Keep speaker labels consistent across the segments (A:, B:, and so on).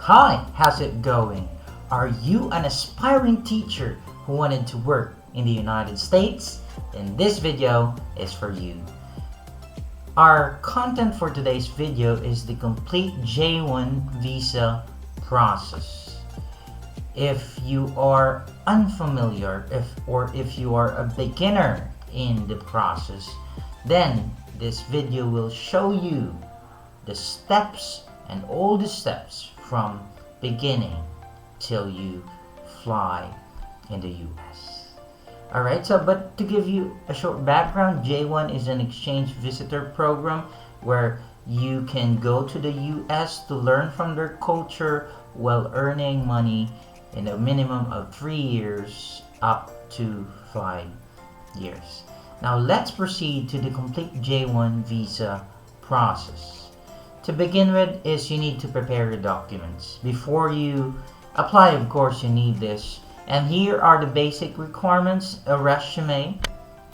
A: Hi, how's it going? Are you an aspiring teacher who wanted to work in the United States? Then this video is for you. Our content for today's video is the complete J-1 visa process. If you are unfamiliar if you are a beginner in the process, then this video will show you the steps and all the steps from beginning till you fly in the US. Alright, but to give you a short background, J-1 is an exchange visitor program where you can go to the US to learn from their culture while earning money in a minimum of 3 years up to 5 years. Now let's proceed to the complete J-1 visa process. To begin with is you need to prepare your documents. Before you apply, of course, you need this. And here are the basic requirements. A resume,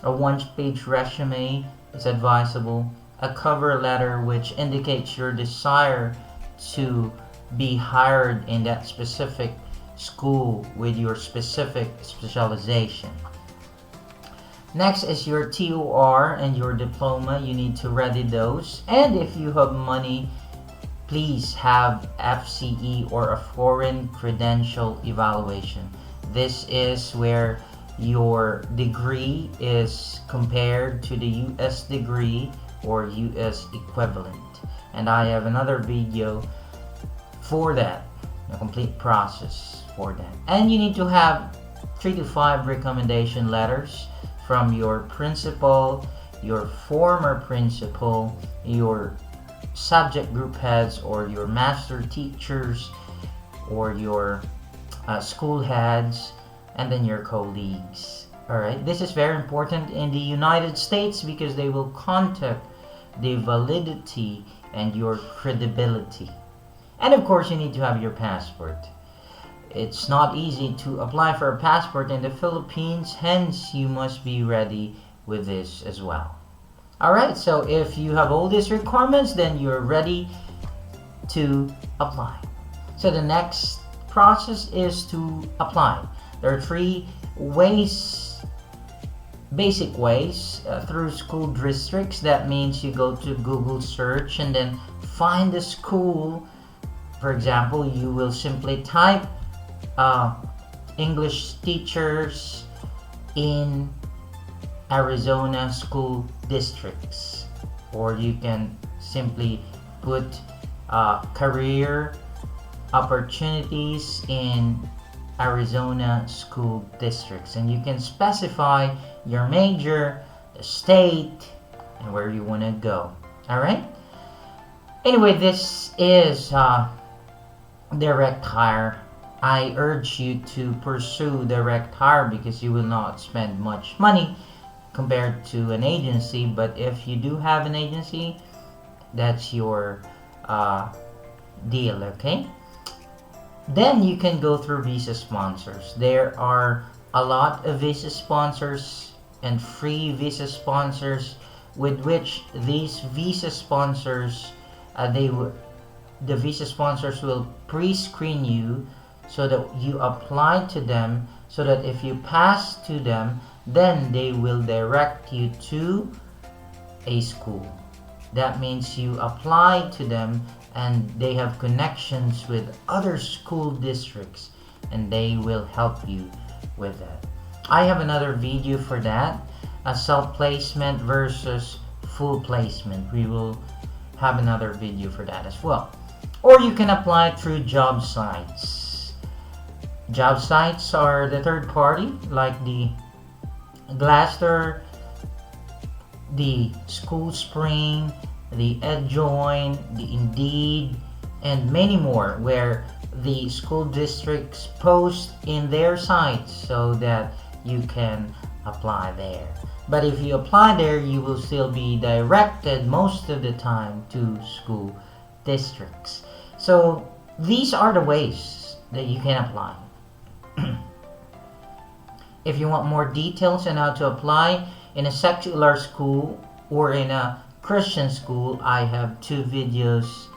A: a one-page resume is advisable. A cover letter which indicates your desire to be hired in that specific school with your specific specialization. Next is your TOR and your diploma. You need to ready those. And if you have money, please have FCE or a foreign credential evaluation. This is where your degree is compared to the US degree or US equivalent. And I have another video for that, a complete process for that. And you need to have 3 to 5 recommendation letters from your principal, your former principal, your subject group heads, or your master teachers, or your school heads, and then your colleagues. Alright, this is very important in the United States because they will contact the validity and your credibility. And of course, you need to have your passport. It's not easy to apply for a passport in the Philippines, hence you must be ready with this as well. Alright, so if you have all these requirements, then you're ready to apply. So the next process is to apply. There are 3 ways, basic ways, through school districts. That means you go to Google search and then find the school. For example, you will simply type English teachers in Arizona school districts, or you can simply put career opportunities in Arizona school districts, and you can specify your major, the state, and where you want to go. Alright, anyway, this is direct hire. I urge you to pursue direct hire because you will not spend much money compared to an agency. But if you do have an agency, that's your deal, okay? Then you can go through visa sponsors. There are a lot of visa sponsors and free visa sponsors with which these visa sponsors, the visa sponsors will pre-screen you so that you apply to them, so that if you pass to them, then they will direct you to a school. That means you apply to them and they have connections with other school districts and they will help you with that. I have another video for that, a self-placement versus full placement. We will have another video for that as well. Or you can apply through job sites. Job sites are the third party, like the Glassdoor, the School Spring, the J-1, the Indeed, and many more, where the school districts post in their sites so that you can apply there. But if you apply there, you will still be directed most of the time to school districts. So these are the ways that you can apply. If you want more details on how to apply in a secular school or in a Christian school, I have 2 videos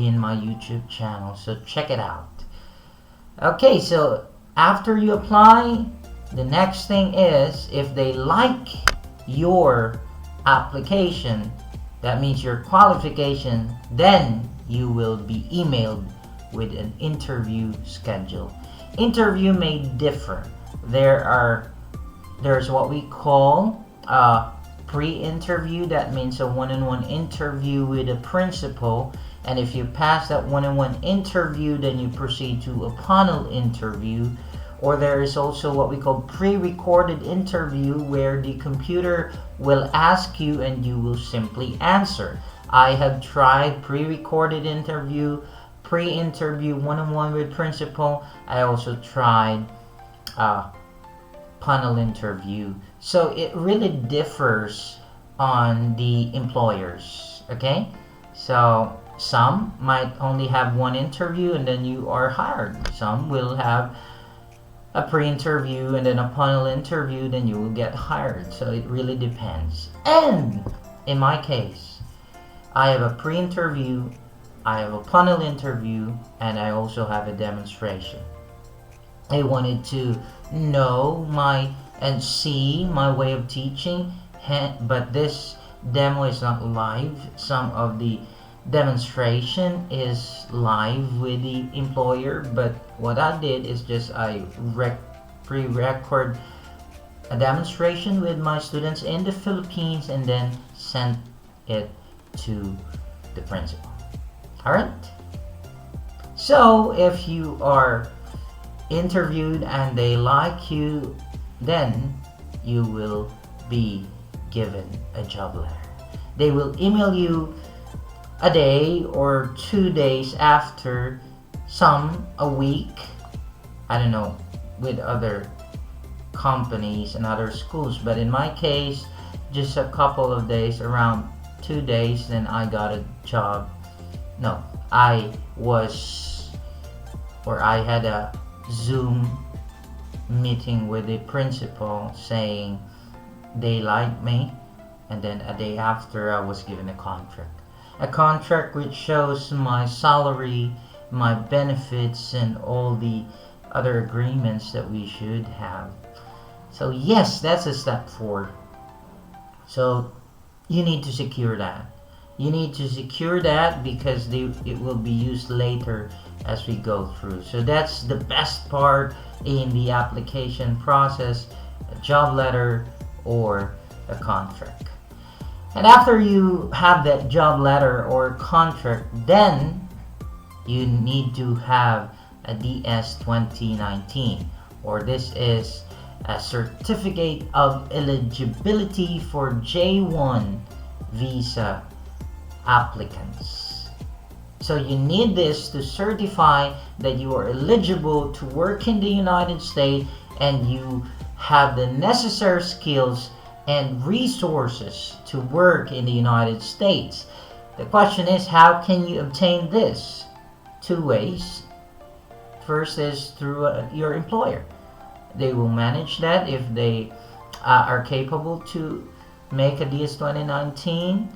A: in my YouTube channel, so check it out. Okay, so after you apply, the next thing is if they like your application, that means your qualification, then you will be emailed with an interview schedule. Interview may differ. There's what we call a pre-interview. That means a one-on-one interview with a principal, and if you pass that one-on-one interview, then you proceed to a panel interview. Or there is also what we call pre-recorded interview, where the computer will ask you and you will simply answer. I have tried pre-recorded interview, pre-interview one-on-one with principal. I also tried panel interview. So it really differs on the employers. Okay, so some might only have one interview and then you are hired. Some will have a pre-interview and then a panel interview, then you will get hired. So it really depends. And in my case, I have a pre-interview, I have a panel interview, and I also have a demonstration. I wanted to know and see my way of teaching, but this demo is not live. Some of the demonstration is live with the employer, but what I did is just I pre-record a demonstration with my students in the Philippines and then sent it to the principal. Alright, so if you are interviewed and they like you, then you will be given a job letter. They will email you a day or 2 days after, some a week. I don't know with other companies and other schools, but in my case, just a couple of days, around 2 days, then I got a job. No, I had a Zoom meeting with the principal saying they liked me, and then a day after I was given a contract. A contract which shows my salary, my benefits, and all the other agreements that we should have. So yes, that's a step forward. So you need to secure that. You need to secure that because it will be used later as we go through. So that's the best part in the application process, a job letter or a contract. And after you have that job letter or contract, then you need to have a DS 2019, or this is a certificate of eligibility for J-1 visa applicants. So you need this to certify that you are eligible to work in the United States and you have the necessary skills and resources to work in the United States. The question is, how can you obtain this? 2 ways. First is through your employer. They will manage that if they are capable to make a DS 2019,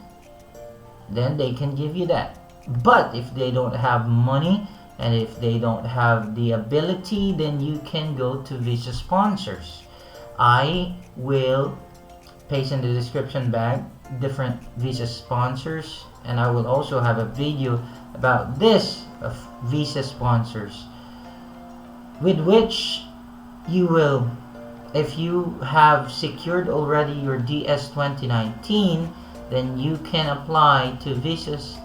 A: then they can give you that. But if they don't have money and if they don't have the ability, then you can go to visa sponsors. I will paste in the description bag different visa sponsors, and I will also have a video about this of visa sponsors, with which you will, if you have secured already your DS 2019, then you can apply to visas.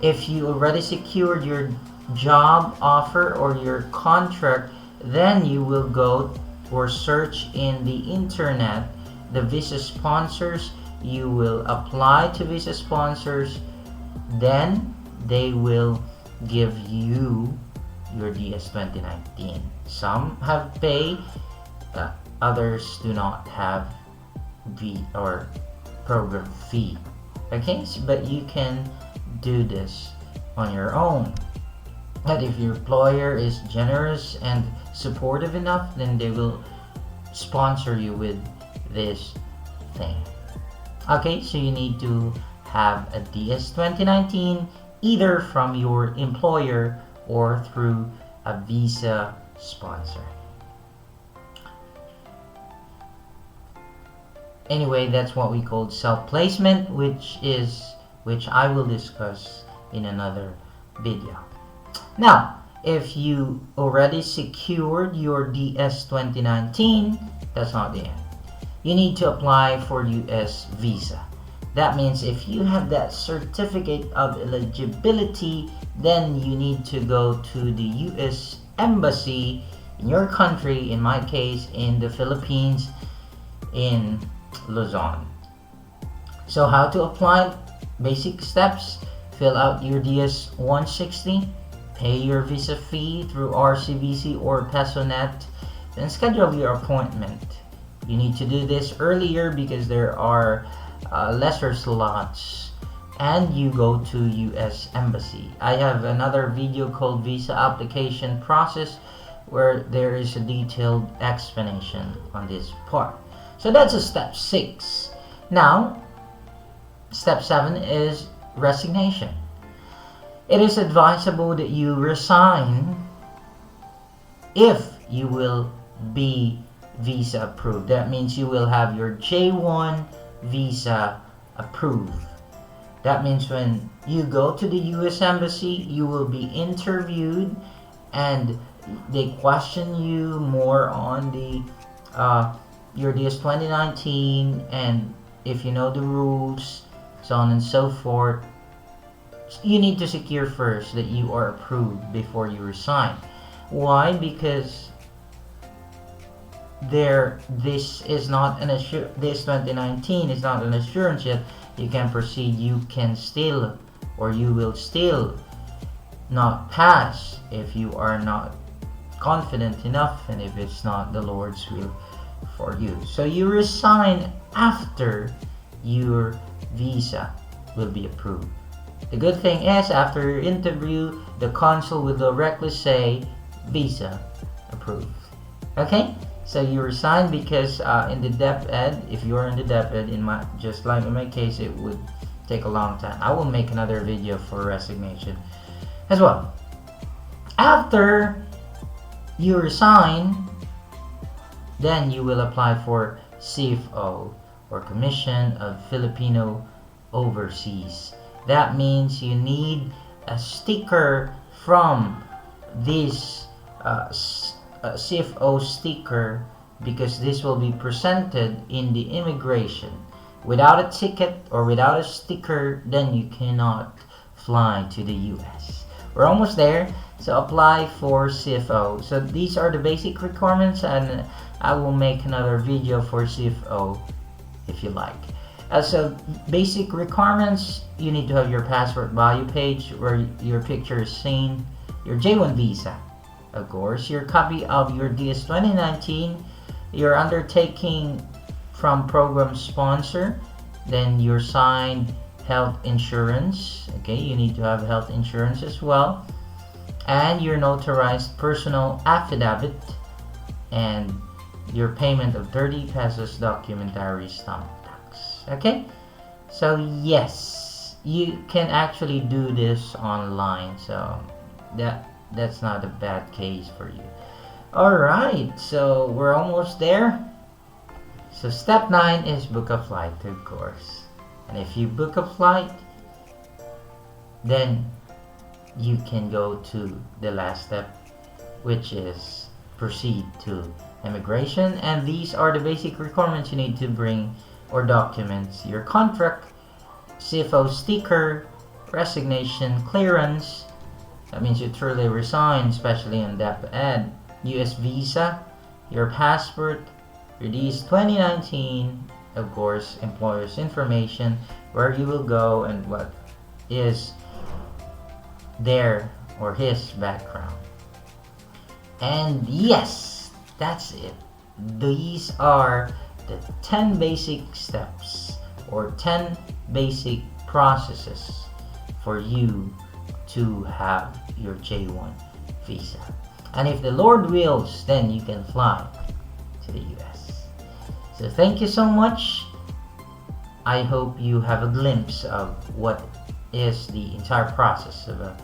A: If you already secured your job offer or your contract, then you will go or search in the internet the visa sponsors. You will apply to visa sponsors, then they will give you your DS 2019. Some have pay, others do not have or program fee. Okay, but you can do this on your own. But if your employer is generous and supportive enough, then they will sponsor you with this thing. Okay, so you need to have a DS 2019 either from your employer or through a visa sponsor. Anyway, that's what we call self-placement, which I will discuss in another video. Now, if you already secured your DS 2019, that's not the end. You need to apply for US visa. That means if you have that certificate of eligibility, then you need to go to the US Embassy in your country, in my case in the Philippines, in Luzon. So how to apply? Basic steps: fill out your DS 160, pay your visa fee through RCBC or PesoNet, then schedule your appointment. You need to do this earlier because there are lesser slots, and you go to US Embassy. I have another video called Visa Application Process where there is a detailed explanation on this part. So that's a step 6. Now, step 7 is resignation. It is advisable that you resign if you will be visa approved. That means you will have your J-1 visa approved. That means when you go to the US Embassy, you will be interviewed and they question you more on the your DS 2019 and if you know the rules, so on and so forth. You need to secure first that you are approved before you resign. Why? Because this is not an this 2019 is not an assurance yet you can proceed. You can still, or you will still not pass if you are not confident enough and if it's not the Lord's will for you. So you resign after your visa will be approved. The good thing is, after your interview, the consul will directly say visa approved. Okay, so you resign because in the DepEd, if you're in the DepEd, just like in my case, it would take a long time. I will make another video for resignation as well. After you resign, then you will apply for CFO, or Commission of Filipino Overseas. That means you need a sticker from this CFO sticker, because this will be presented in the immigration. Without a ticket or without a sticker, then you cannot fly to the US. We're almost there. So apply for CFO. So these are the basic requirements, and I will make another video for CFO if you like. So basic requirements: you need to have your passport bio page where your picture is seen, your J-1 visa, of course, your copy of your DS 2019, your undertaking from program sponsor, then your signed health insurance. Okay, you need to have health insurance as well, and your notarized personal affidavit, and your payment of 30 pesos documentary stamp tax. Okay, so yes, you can actually do this online, so that's not a bad case for you. Alright, so we're almost there. So step 9 is book a flight, of course. And if you book a flight, then you can go to the last step, which is proceed to immigration. And these are the basic requirements you need to bring, or documents: your contract, CFO sticker, resignation clearance. That means you truly resign, especially in DepEd. US visa, your passport, your DS 2019, of course, employer's information, where you will go and what is their or his background. And yes, that's it. These are the 10 basic steps or 10 basic processes for you to have your J-1 visa. And if the Lord wills, then you can fly to the US. So thank you so much. I hope you have a glimpse of what is the entire process of a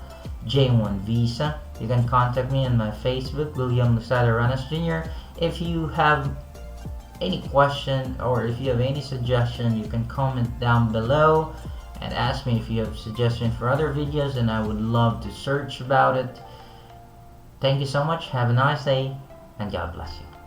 A: J-1 visa. You can contact me on my Facebook, William Lusada Ranas Jr. If you have any question or if you have any suggestion, you can comment down below and ask me if you have suggestions for other videos, and I would love to search about it. Thank you so much. Have a nice day, and God bless you.